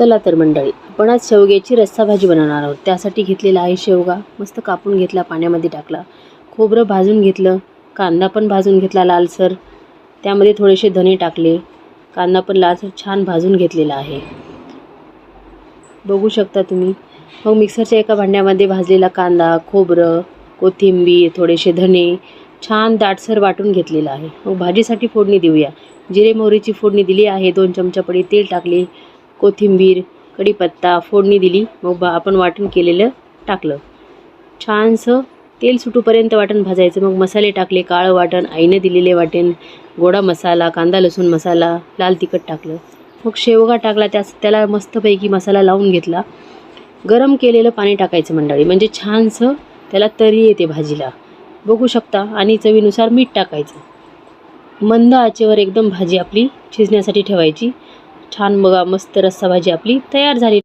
चला तर मंडळी, आपण आज शेवग्याची रस्सा भाजी बनवणार आहोत। त्यासाठी घेतलेला आहे शेवगा, मस्त कापून घेतला, पाण्यामध्ये टाकला, खोबरं भाजून घेतलं, कांदा पण भाजून घेतला लालसर, त्यामध्ये थोडेसे धने टाकले, कांदा पण लालसर छान भाजून घेतलेला आहे, बघू शकता तुम्ही। मग मिक्सरच्या एका भांड्यामध्ये भाजलेला कांदा, खोबरं, कोथिंबीर, थोडेसे धने छान दाटसर वाटून घेतलेला आहे। मग भाजीसाठी फोडणी देऊया। जिरे मोहरीची फोडणी दिली आहे, 2 चमचा पडी तेल टाकले, कोथिंबीर, कढीपत्ता फोडणी दिली, मग आपण वाटण केलेलं टाकलं, छानसं तेल सुटूपर्यंत वाटण भाजायचं। मग मसाले टाकले, काळं वाटण, आईने दिलेले वाटण, गोडा मसाला, कांदा लसूण मसाला, लाल तिखट टाकलं, मग शेवगा टाकला, त्याला मस्तपैकी मसाला लावून घेतला। गरम केलेलं पाणी टाकायचं मंडळी, म्हणजे छानसं त्याला तरी येते भाजीला, बघू शकता। आणि चवीनुसार मीठ टाकायचं। मंद आचेवर एकदम भाजी आपली शिजण्यासाठी ठेवायची। छान बघा, मस्त रस्सा भाजी आपली तयार झाली।